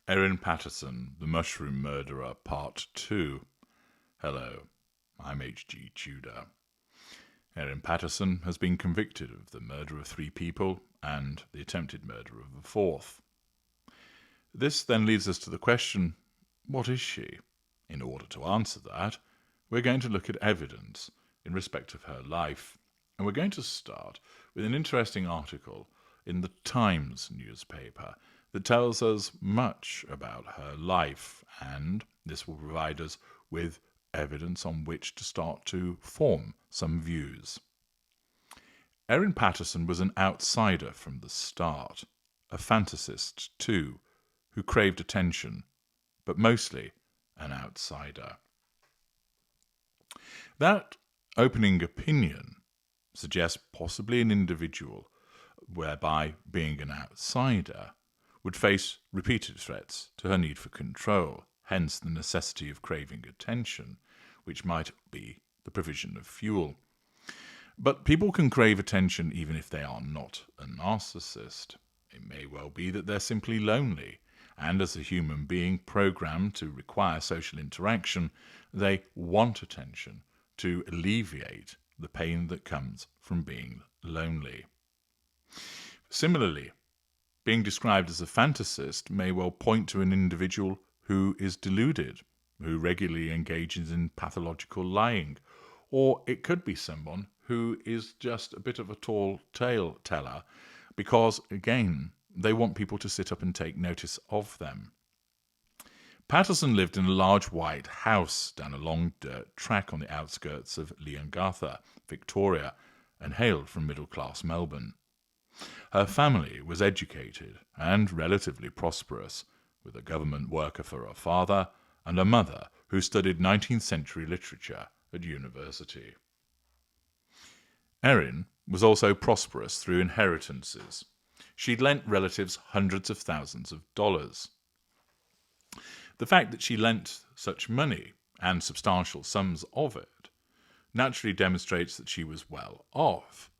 Erin Paterson, The Mushroom Murderer, Part 2. Hello, I'm H.G. Tudor. Erin Paterson has been convicted of the murder of 3 people and the attempted murder of a 4th. This then leads us to the question, what is she? In order to answer that, we're going to look at evidence in respect of her life. And we're going to start with an interesting article in the Times newspaper that tells us much about her life, and this will provide us with evidence on which to start to form some views. Erin Paterson was an outsider from the start, a fantasist too, who craved attention, but mostly an outsider. That opening opinion suggests possibly an individual whereby being an outsider would face repeated threats to her need for control, hence the necessity of craving attention, which might be the provision of fuel. But people can crave attention even if they are not a narcissist. It may well be that they're simply lonely, and as a human being programmed to require social interaction, they want attention to alleviate the pain that comes from being lonely. Similarly, being described as a fantasist may well point to an individual who is deluded, who regularly engages in pathological lying, or it could be someone who is just a bit of a tall tale teller because, again, they want people to sit up and take notice of them. Patterson lived in a large white house down a long dirt track on the outskirts of Leongatha, Victoria, and hailed from middle-class Melbourne. Her family was educated and relatively prosperous, with a government worker for a father and a mother who studied 19th century literature at university. Erin was also prosperous through inheritances. She'd lent relatives hundreds of thousands of dollars. The fact that she lent such money, and substantial sums of it, naturally demonstrates that she was well off.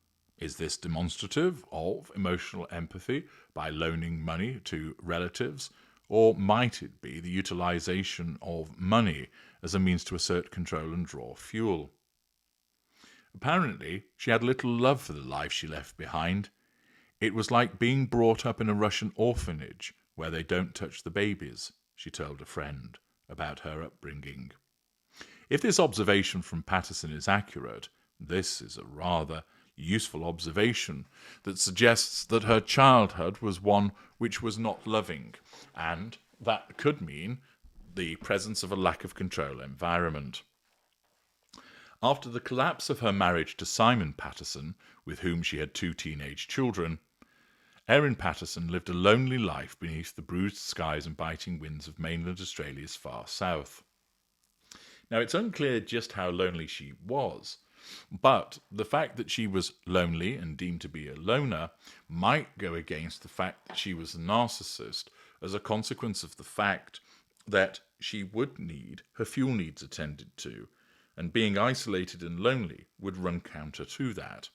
Is this demonstrative of emotional empathy by loaning money to relatives, or might it be the utilization of money as a means to assert control and draw fuel? Apparently, she had little love for the life she left behind. It was like being brought up in a Russian orphanage where they don't touch the babies, she told a friend about her upbringing. If this observation from Patterson is accurate, this is a rather useful observation that suggests that her childhood was one which was not loving, and that could mean the presence of a lack of control environment. After the collapse of her marriage to Simon Patterson, with whom she had 2 teenage children, Erin Paterson lived a lonely life beneath the bruised skies and biting winds of mainland Australia's far south. Now, it's unclear just how lonely she was, but the fact that she was lonely and deemed to be a loner might go against the fact that she was a narcissist as a consequence of the fact that she would need her fuel needs attended to, and being isolated and lonely would run counter to that.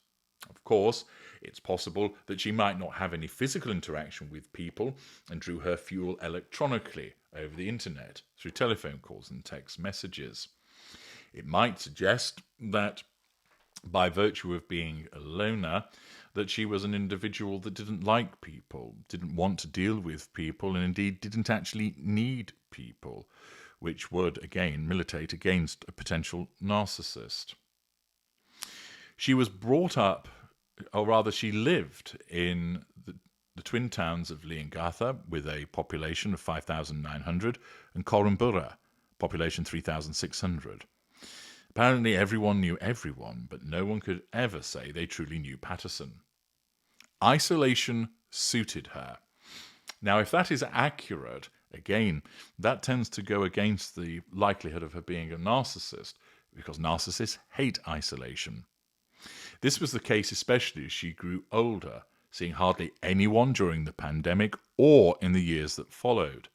Of course, it's possible that she might not have any physical interaction with people and drew her fuel electronically over the internet through telephone calls and text messages. It might suggest that by virtue of being a loner, that she was an individual that didn't like people, didn't want to deal with people, and indeed didn't actually need people, which would, again, militate against a potential narcissist. She was brought up, or rather she lived in the twin towns of Leongatha with a population of 5,900 and Korumburra, population 3,600. Apparently everyone knew everyone, but no one could ever say they truly knew Patterson. Isolation suited her. Now, if that is accurate, again, that tends to go against the likelihood of her being a narcissist, because narcissists hate isolation. This was the case especially as she grew older, seeing hardly anyone during the pandemic or in the years that followed.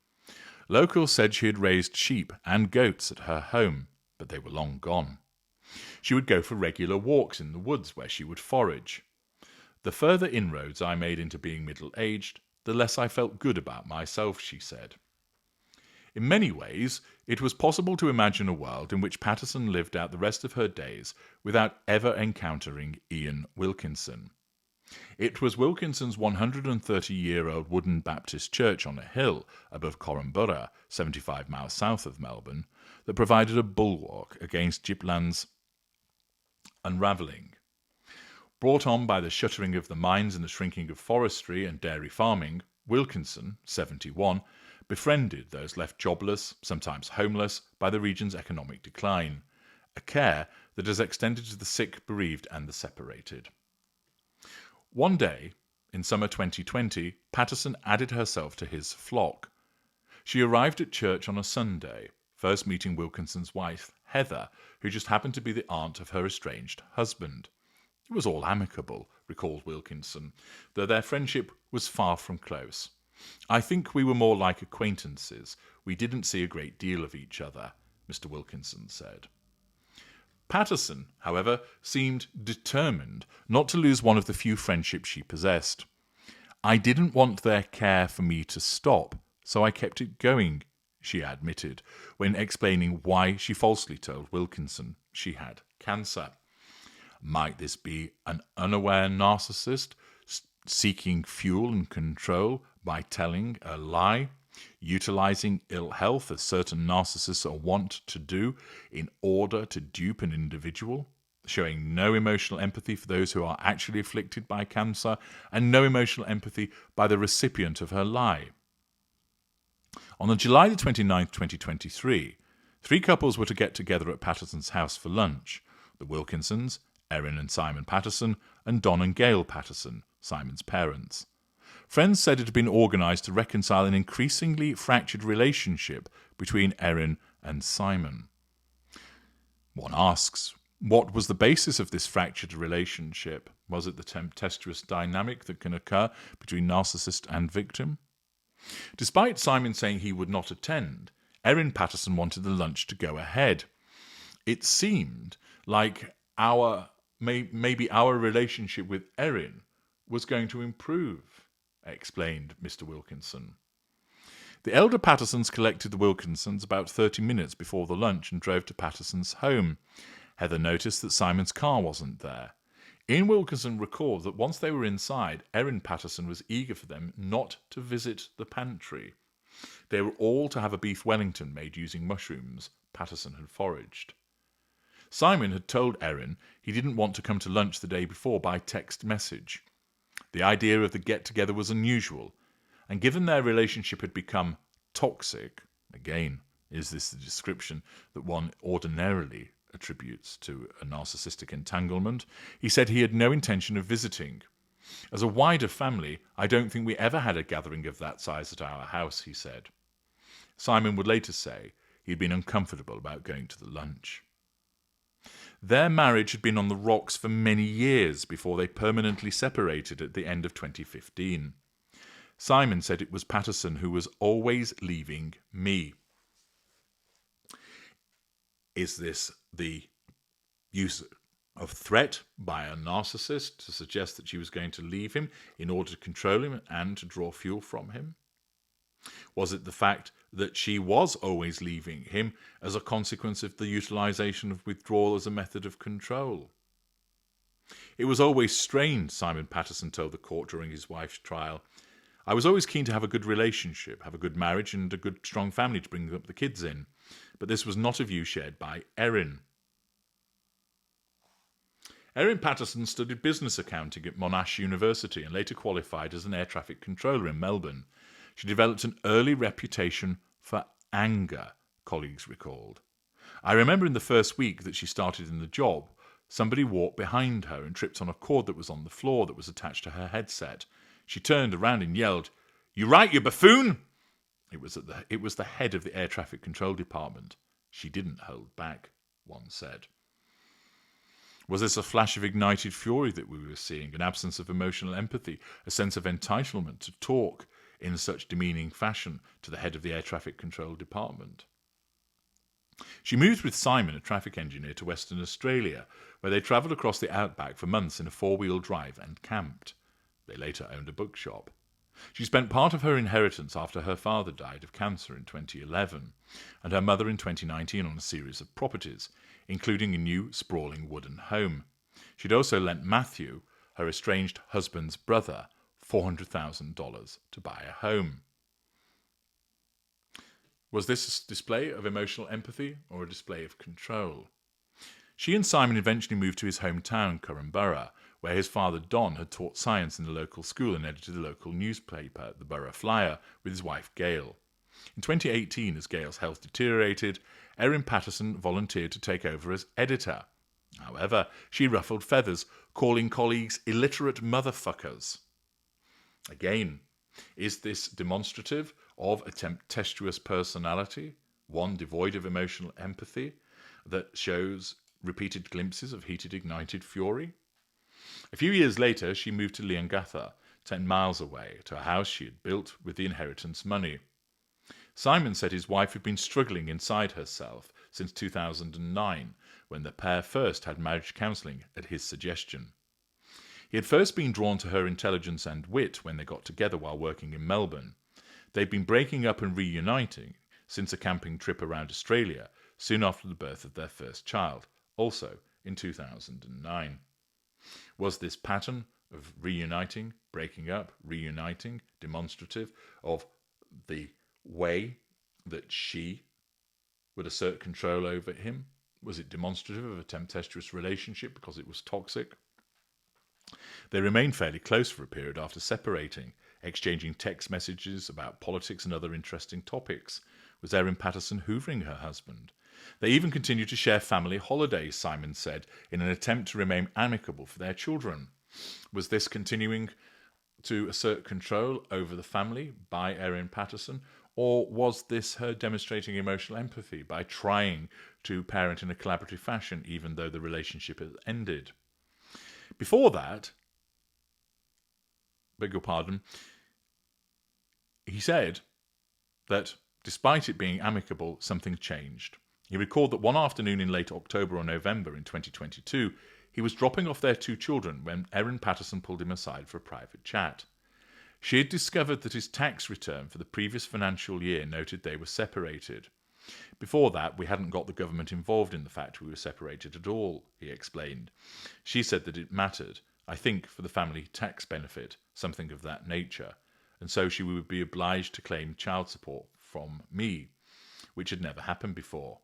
Locals said she had raised sheep and goats at her home, but they were long gone. She would go for regular walks in the woods where she would forage. The further inroads I made into being middle-aged, the less I felt good about myself, she said. In many ways, it was possible to imagine a world in which Patterson lived out the rest of her days without ever encountering Ian Wilkinson. It was Wilkinson's 130-year-old wooden Baptist church on a hill above Corumburra, 75 miles south of Melbourne, that provided a bulwark against Gippsland's unravelling. Brought on by the shuttering of the mines and the shrinking of forestry and dairy farming, Wilkinson, 71, befriended those left jobless, sometimes homeless, by the region's economic decline, a care that has extended to the sick, bereaved and the separated. One day, in summer 2020, Patterson added herself to his flock. She arrived at church on a Sunday, first meeting Wilkinson's wife, Heather, who just happened to be the aunt of her estranged husband. It was all amicable, recalled Wilkinson, though their friendship was far from close. I think we were more like acquaintances. We didn't see a great deal of each other, Mr. Wilkinson said. Patterson, however, seemed determined not to lose one of the few friendships she possessed. I didn't want their care for me to stop, so I kept it going, she admitted, when explaining why she falsely told Wilkinson she had cancer. Might this be an unaware narcissist seeking fuel and control by telling a lie, utilizing ill health as certain narcissists are wont to do in order to dupe an individual, showing no emotional empathy for those who are actually afflicted by cancer and no emotional empathy by the recipient of her lie? On July 29, 2023, three couples were to get together at Patterson's house for lunch: the Wilkinsons, Erin and Simon Paterson, and Don and Gail Patterson, Simon's parents. Friends said it had been organised to reconcile an increasingly fractured relationship between Erin and Simon. One asks, what was the basis of this fractured relationship? Was it the tempestuous dynamic that can occur between narcissist and victim? Despite Simon saying he would not attend, Erin Paterson wanted the lunch to go ahead. It seemed like maybe our relationship with Erin was going to improve, explained Mr. Wilkinson. The elder Pattersons collected the Wilkinsons about 30 minutes before the lunch and drove to Patterson's home. Heather noticed that Simon's car wasn't there. Ian Wilkinson recalled that once they were inside, Erin Paterson was eager for them not to visit the pantry. They were all to have a beef Wellington made using mushrooms Patterson had foraged. Simon had told Erin he didn't want to come to lunch the day before by text message. The idea of the get-together was unusual, and given their relationship had become toxic, again, is this the description that one ordinarily attributes to a narcissistic entanglement, he said he had no intention of visiting. As a wider family, I don't think we ever had a gathering of that size at our house, he said. Simon would later say he'd been uncomfortable about going to the lunch. Their marriage had been on the rocks for many years before they permanently separated at the end of 2015. Simon said it was Patterson who was always leaving me. Is this the use of threat by a narcissist to suggest that she was going to leave him in order to control him and to draw fuel from him? Was it the fact that she was always leaving him as a consequence of the utilization of withdrawal as a method of control? It was always strained, Simon Patterson told the court during his wife's trial. I was always keen to have a good relationship, have a good marriage and a good strong family to bring up the kids in. But this was not a view shared by Erin. Erin Paterson studied business accounting at Monash University and later qualified as an air traffic controller in Melbourne. She developed an early reputation for anger, colleagues recalled. I remember in the first week that she started in the job, somebody walked behind her and tripped on a cord that was on the floor that was attached to her headset. She turned around and yelled, "You right, you buffoon!" It was the head of the air traffic control department. She didn't hold back, one said. Was this a flash of ignited fury that we were seeing, an absence of emotional empathy, a sense of entitlement to talk in such demeaning fashion to the head of the air traffic control department? She moved with Simon, a traffic engineer, to Western Australia, where they travelled across the outback for months in a four-wheel drive and camped. They later owned a bookshop. She spent part of her inheritance after her father died of cancer in 2011, and her mother in 2019 on a series of properties, including a new sprawling wooden home. She'd also lent Matthew, her estranged husband's brother, $400,000 to buy a home. Was this a display of emotional empathy or a display of control? She and Simon eventually moved to his hometown, Curran, where his father Don had taught science in the local school and edited the local newspaper, the Borough Flyer, with his wife Gail. In 2018, as Gail's health deteriorated, Erin Paterson volunteered to take over as editor. However, she ruffled feathers, calling colleagues illiterate motherfuckers. Again, is this demonstrative of a tempestuous personality, one devoid of emotional empathy, that shows repeated glimpses of heated, ignited fury? A few years later, she moved to Leongatha, 10 miles away, to a house she had built with the inheritance money. Simon said his wife had been struggling inside herself since 2009, when the pair first had marriage counselling at his suggestion. He had first been drawn to her intelligence and wit when they got together while working in Melbourne. They'd been breaking up and reuniting since a camping trip around Australia, soon after the birth of their first child, also in 2009. Was this pattern of reuniting, breaking up, reuniting, demonstrative of the way that she would assert control over him? Was it demonstrative of a tempestuous relationship because it was toxic? They remained fairly close for a period after separating, exchanging text messages about politics and other interesting topics. Was Erin Paterson hoovering her husband? They even continued to share family holidays, Simon said, in an attempt to remain amicable for their children. Was this continuing to assert control over the family by Erin Paterson, or was this her demonstrating emotional empathy by trying to parent in a collaborative fashion even though the relationship had ended? Before that, beg your pardon, he said that despite it being amicable, something changed. He recalled that one afternoon in late October or November in 2022, he was dropping off their 2 children when Erin Paterson pulled him aside for a private chat. She had discovered that his tax return for the previous financial year noted they were separated. Before that, we hadn't got the government involved in the fact we were separated at all, he explained. She said that it mattered, I think, for the family tax benefit, something of that nature, and so she would be obliged to claim child support from me, which had never happened before.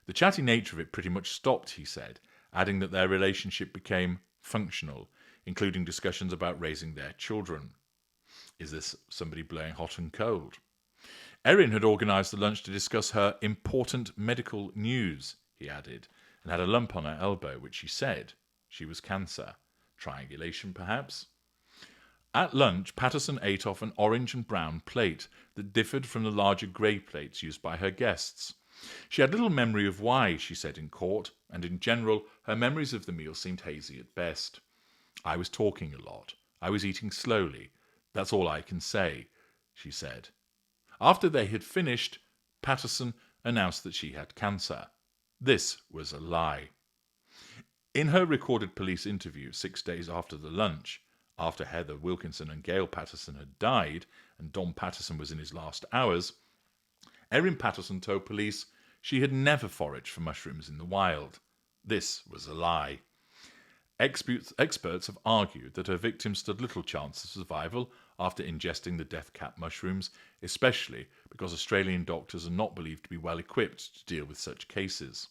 The chatty nature of it pretty much stopped, he said, adding that their relationship became functional, including discussions about raising their children. Is this somebody blowing hot and cold? Erin had organised the lunch to discuss her important medical news, he added, and had a lump on her elbow, which she said she was cancer. Triangulation, perhaps? At lunch, Patterson ate off an orange and brown plate that differed from the larger grey plates used by her guests. She had little memory of why, she said in court, and in general, her memories of the meal seemed hazy at best. I was talking a lot. I was eating slowly. That's all I can say, she said. After they had finished, Patterson announced that she had cancer. This was a lie. In her recorded police interview 6 days after the lunch, after Heather Wilkinson and Gail Patterson had died, and Don Patterson was in his last hours, Erin Paterson told police she had never foraged for mushrooms in the wild. This was a lie. Experts have argued that her victims stood little chance of survival after ingesting the death cap mushrooms, especially because Australian doctors are not believed to be well equipped to deal with such cases.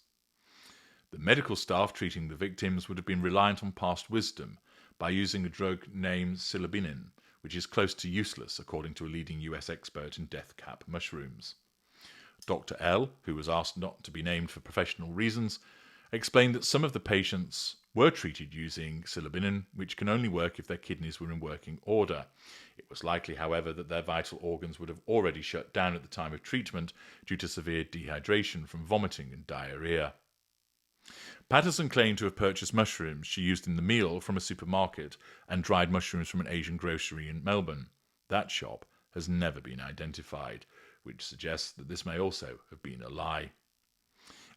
The medical staff treating the victims would have been reliant on past wisdom by using a drug named psilocybin, which is close to useless according to a leading US expert in death cap mushrooms. Dr. L, who was asked not to be named for professional reasons, explained that some of the patients were treated using psilocybin, which can only work if their kidneys were in working order. It was likely, however, that their vital organs would have already shut down at the time of treatment due to severe dehydration from vomiting and diarrhea. Patterson claimed to have purchased mushrooms she used in the meal from a supermarket and dried mushrooms from an Asian grocery in Melbourne. That shop has never been identified, which suggests that this may also have been a lie.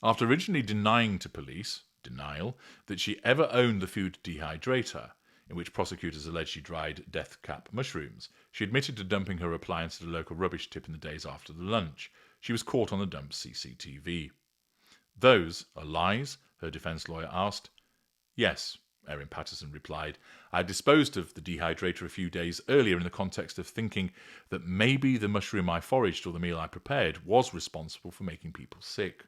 After originally denying to police, that she ever owned the food dehydrator, in which prosecutors alleged she dried death cap mushrooms. She admitted to dumping her appliance at a local rubbish tip in the days after the lunch. She was caught on the dump's CCTV. Those are lies? Her defence lawyer asked. Yes, Erin Paterson replied. I had disposed of the dehydrator a few days earlier in the context of thinking that maybe the mushroom I foraged or the meal I prepared was responsible for making people sick.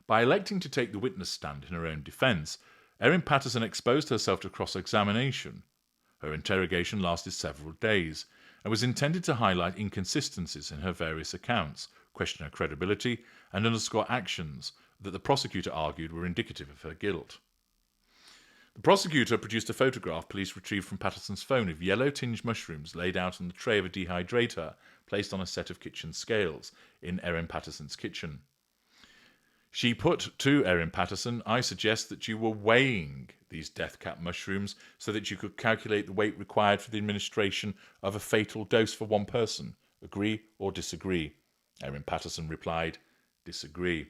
By electing to take the witness stand in her own defence, Erin Paterson exposed herself to cross-examination. Her interrogation lasted several days and was intended to highlight inconsistencies in her various accounts, question her credibility, and underscore actions that the prosecutor argued were indicative of her guilt. The prosecutor produced a photograph police retrieved from Patterson's phone of yellow-tinged mushrooms laid out on the tray of a dehydrator placed on a set of kitchen scales in Erin Paterson's kitchen. She put to Erin Paterson, I suggest that you were weighing these death cap mushrooms so that you could calculate the weight required for the administration of a fatal dose for one person. Agree or disagree? Erin Paterson replied, disagree.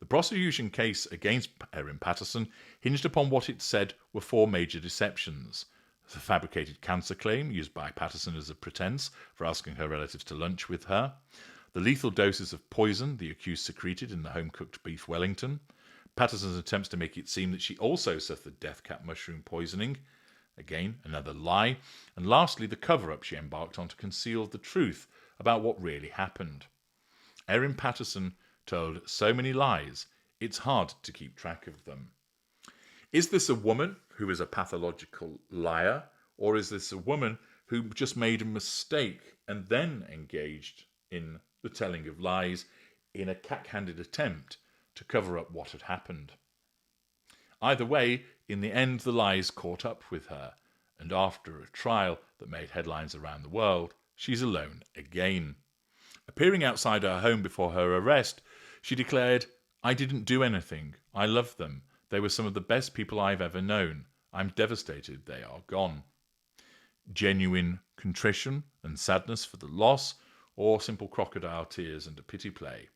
The prosecution case against Erin Paterson hinged upon what it said were four major deceptions. The fabricated cancer claim used by Patterson as a pretense for asking her relatives to lunch with her, the lethal doses of poison the accused secreted in the home-cooked beef Wellington, Patterson's attempts to make it seem that she also suffered death cap mushroom poisoning, again another lie, and lastly the cover-up she embarked on to conceal the truth about what really happened. Erin Paterson told so many lies, it's hard to keep track of them. Is this a woman who is a pathological liar, or is this a woman who just made a mistake and then engaged in the telling of lies in a cack-handed attempt to cover up what had happened? Either way, in the end the lies caught up with her, and after a trial that made headlines around the world, she's alone again. Appearing outside her home before her arrest, she declared, I didn't do anything. I love them. They were some of the best people I've ever known. I'm devastated they are gone. Genuine contrition and sadness for the loss, or simple crocodile tears and a pity play?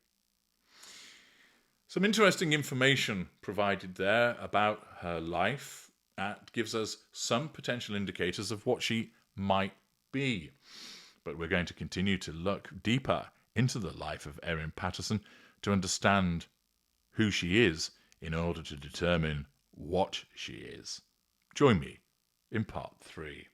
Some interesting information provided there about her life. That gives us some potential indicators of what she might be. But we're going to continue to look deeper into the life of Erin Paterson to understand who she is in order to determine what she is. Join me in part 3.